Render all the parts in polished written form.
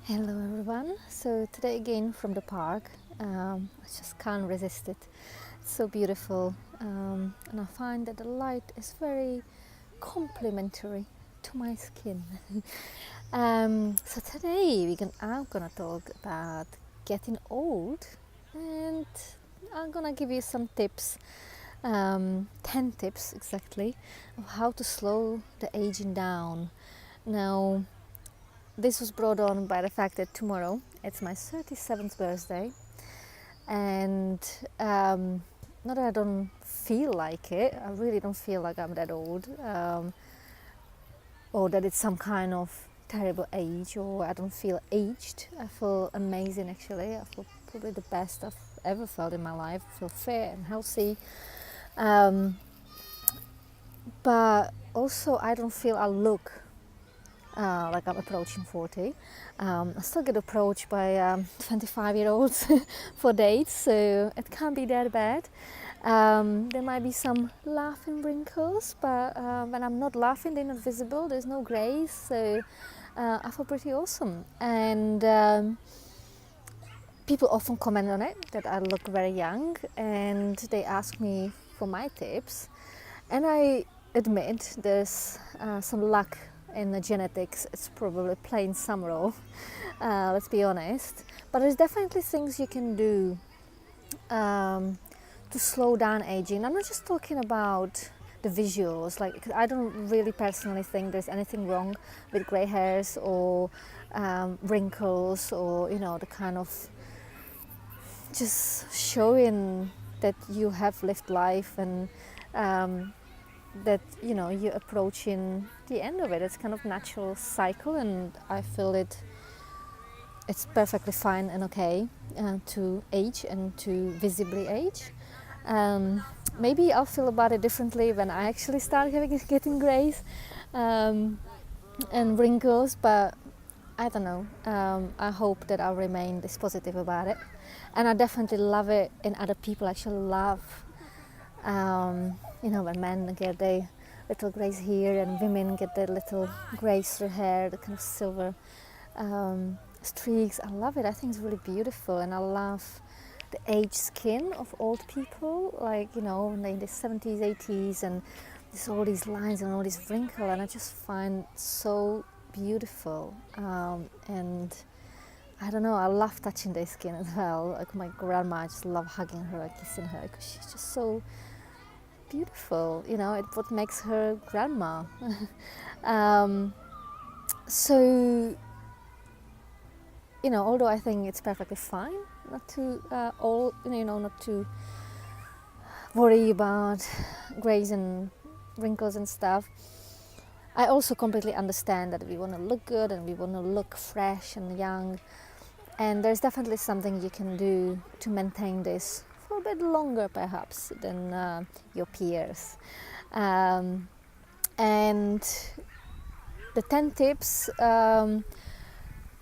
Hello everyone. So today again from the park. I just can't resist it. It's so beautiful, and I find that the light is very complementary to my skin. So today I'm gonna talk about getting old, and I'm gonna give you some tips, 10 tips exactly, of how to slow the aging down. Now, this was brought on by the fact that tomorrow it's my 37th birthday, and not that I don't feel like it, I really don't feel like I'm that old, or that it's some kind of terrible age, or I don't feel aged. I feel amazing actually. I feel probably the best I've ever felt in my life. I feel fit and healthy. Um, but also, I don't feel I look like I'm approaching 40. I still get approached by 25-year-olds for dates, so it can't be that bad. There might be some laughing wrinkles, but when I'm not laughing, they're not visible. There's no grace, so I feel pretty awesome. And people often comment on it that I look very young, and they ask me for my tips. And I admit there's some luck in the genetics. It's probably playing some role, let's be honest. But there's definitely things you can do to slow down aging. I'm not just talking about the visuals. Like, I don't really personally think there's anything wrong with grey hairs or wrinkles, or the kind of just showing that you have lived life, and that you're approaching the end of it. It's kind of natural cycle, and I feel it's perfectly fine and okay to age and to visibly age. Maybe I'll feel about it differently when I actually start getting grays and wrinkles, but I don't know. I hope that I'll remain this positive about it, and I definitely love it in other people. I actually love when men get their little grays here and women get their little grays through hair, the kind of silver streaks. I love it. I think it's really beautiful, and I love the aged skin of old people, like in the 70s, 80s, and there's all these lines and all these wrinkles, and I just find it so beautiful. And I don't know, I love touching their skin as well. Like my grandma, I just love hugging her, kissing her, because she's just so beautiful. It's what makes her grandma. So although I think it's perfectly fine not to not to worry about grays and wrinkles and stuff, I also completely understand that we want to look good and we want to look fresh and young, and there's definitely something you can do to maintain this for a bit longer perhaps than your peers. And the 10 tips, they're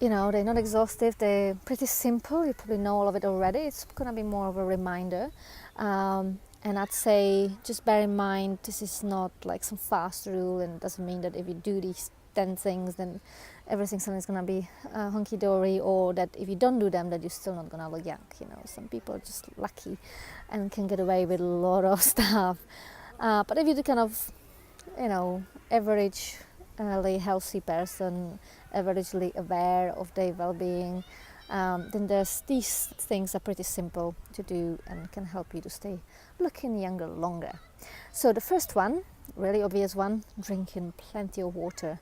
not exhaustive, they're pretty simple. You probably know all of it already. It's going to be more of a reminder. And I'd say just bear in mind this is not like some fast rule, and it doesn't mean that if you do these 10 things then everything suddenly is going to be hunky-dory, or that if you don't do them that you're still not going to look young. Some people are just lucky and can get away with a lot of stuff. But if you're the kind of average healthy person, averagely aware of their well-being, then these things are pretty simple to do and can help you to stay looking younger longer. So the first one, really obvious one, drinking plenty of water.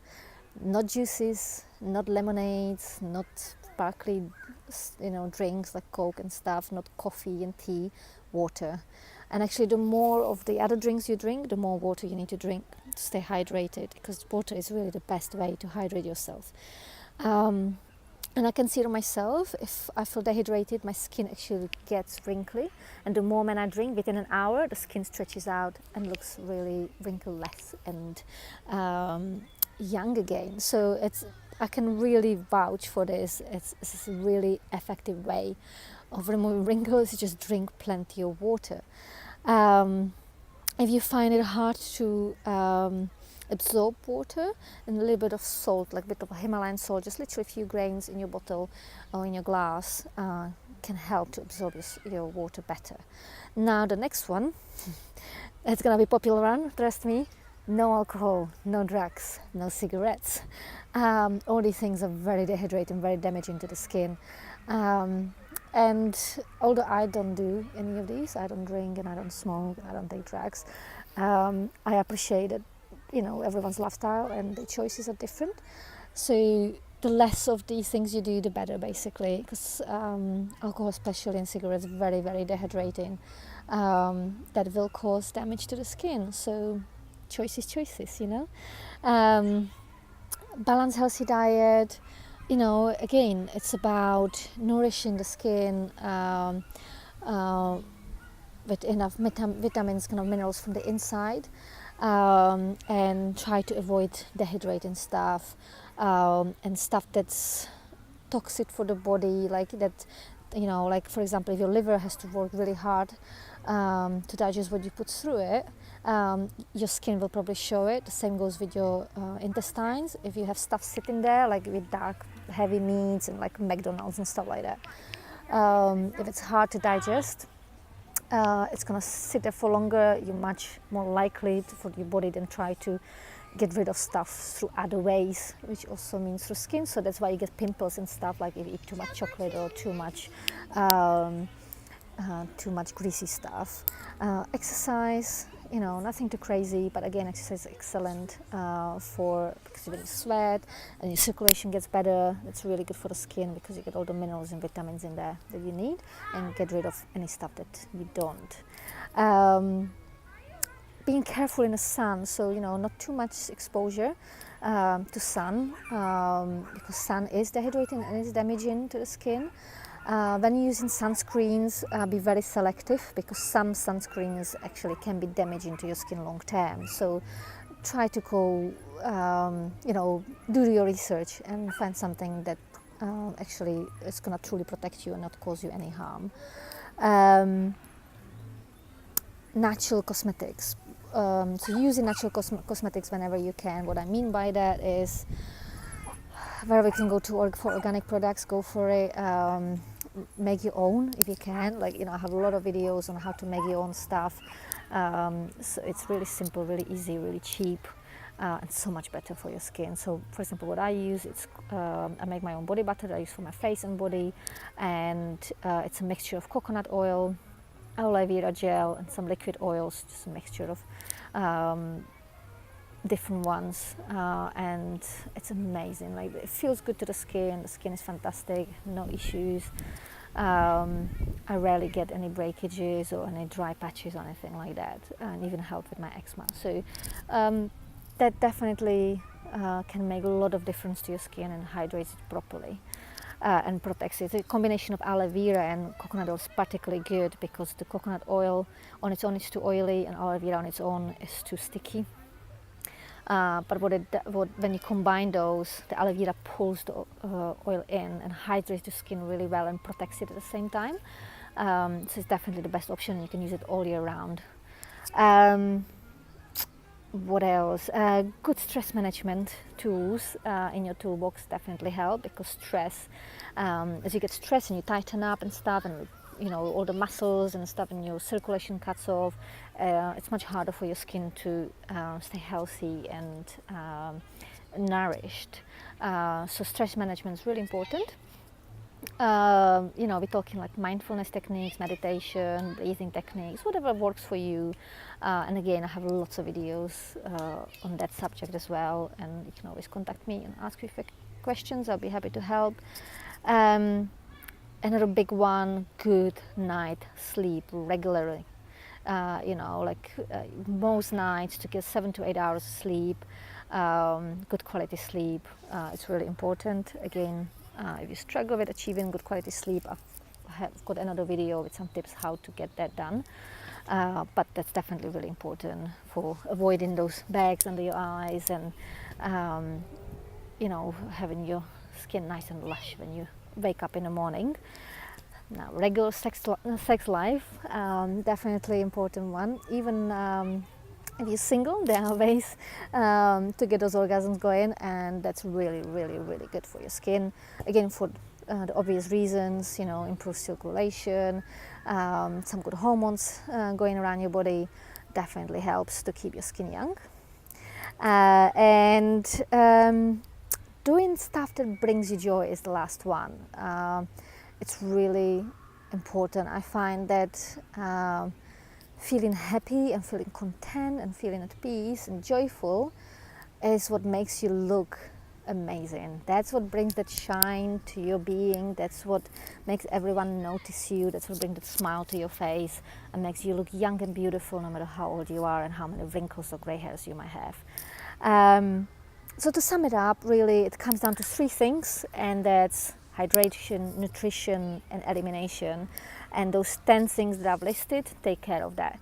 Not juices, not lemonades, not sparkly drinks like Coke and stuff, not coffee and tea, water. And actually, the more of the other drinks you drink, the more water you need to drink to stay hydrated, because water is really the best way to hydrate yourself. And I can see it myself. If I feel dehydrated, my skin actually gets wrinkly. And the more when I drink, within an hour, the skin stretches out and looks really wrinkle-less and young again. So I can really vouch for this. It's a really effective way of removing wrinkles. You just drink plenty of water. If you find it hard to absorb water, and a little bit of salt, like a bit of Himalayan salt, just literally a few grains in your bottle or in your glass, can help to absorb your water better. Now the next one, it's gonna be popular one, trust me. No alcohol, no drugs, no cigarettes. All these things are very dehydrating, very damaging to the skin. And although I don't do any of these, I don't drink and I don't smoke, I don't take drugs, I appreciate that, everyone's lifestyle and the choices are different. So the less of these things you do, the better, basically, because alcohol, especially in cigarettes, is very, very dehydrating. That will cause damage to the skin. So choices, balanced, healthy diet. Again, it's about nourishing the skin with enough vitamins, kind of minerals from the inside, and try to avoid dehydrating stuff, and stuff that's toxic for the body, like that. Like for example, if your liver has to work really hard to digest what you put through it, your skin will probably show it. The same goes with your intestines. If you have stuff sitting there, like with dark, heavy meats and like McDonald's and stuff like that, if it's hard to digest, it's gonna sit there for longer. You're much more likely for your body than try to get rid of stuff through other ways, which also means through skin. So that's why you get pimples and stuff, like if you eat too much chocolate or too much greasy stuff. Exercise, nothing too crazy, but again, exercise is excellent because when you sweat and your circulation gets better, it's really good for the skin because you get all the minerals and vitamins in there that you need, and get rid of any stuff that you don't. Being careful in the sun, so not too much exposure to sun, because sun is dehydrating and is damaging to the skin. When you're using sunscreens, be very selective, because some sunscreens actually can be damaging to your skin long term. So try to go, do your research and find something that actually is going to truly protect you and not cause you any harm. Natural cosmetics. So using natural cosmetics whenever you can. What I mean by that is, wherever you can go to for organic products, go for it. Make your own if you can. I have a lot of videos on how to make your own stuff. So it's really simple, really easy, really cheap, and so much better for your skin. So, for example, what I use, I make my own body butter that I use for my face and body, and it's a mixture of coconut oil, aloe vera gel, and some liquid oils, just a mixture of different ones, and it's amazing. It feels good to the skin is fantastic, no issues. I rarely get any breakages or any dry patches or anything like that, and even help with my eczema. So that definitely can make a lot of difference to your skin and hydrates it properly. And protects it. The combination of aloe vera and coconut oil is particularly good, because the coconut oil on its own is too oily and aloe vera on its own is too sticky. But when you combine those, the aloe vera pulls the oil in and hydrates the skin really well and protects it at the same time. So it's definitely the best option. You can use it all year round. What else? Good stress management tools in your toolbox definitely help, because stress, as you get stressed and you tighten up and stuff, and all the muscles and stuff, and your circulation cuts off, it's much harder for your skin to stay healthy and nourished. So stress management is really important. We're talking like mindfulness techniques, meditation, breathing techniques, whatever works for you. And again, I have lots of videos on that subject as well, and you can always contact me and ask me questions. I'll be happy to help. Another big one, good night sleep regularly. Most nights to get 7 to 8 hours of sleep, good quality sleep. It's really important. Again, if you struggle with achieving good quality sleep, I've got another video with some tips how to get that done. But that's definitely really important for avoiding those bags under your eyes, and having your skin nice and lush when you wake up in the morning. Now, regular sex life, definitely important one. Even If you're single, there are ways to get those orgasms going, and that's really, really, really good for your skin. Again, for the obvious reasons, you know, improve circulation, some good hormones going around your body definitely helps to keep your skin young. And doing stuff that brings you joy is the last one. It's really important. I find that feeling happy and feeling content and feeling at peace and joyful is what makes you look amazing. That's what brings that shine to your being. That's what makes everyone notice you. That's what brings that smile to your face and makes you look young and beautiful no matter how old you are and how many wrinkles or grey hairs you might have. So to sum it up, really it comes down to three things, and that's hydration, nutrition and elimination. And those 10 things that I've listed take care of that.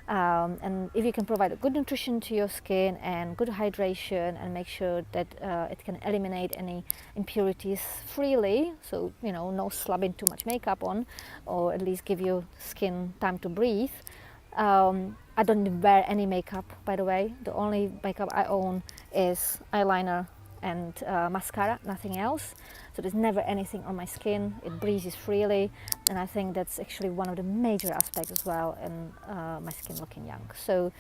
And if you can provide a good nutrition to your skin and good hydration and make sure that it can eliminate any impurities freely, so you know, no slapping too much makeup on, or at least give your skin time to breathe. I don't wear any makeup, by the way. The only makeup I own is eyeliner and mascara, nothing else. So there's never anything on my skin. It breathes freely, and I think that's actually one of the major aspects as well in my skin looking young. So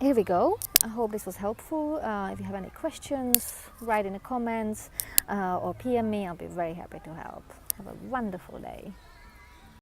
here we go. I hope this was helpful. If you have any questions, write in the comments or PM me. I'll be very happy to help. Have a wonderful day.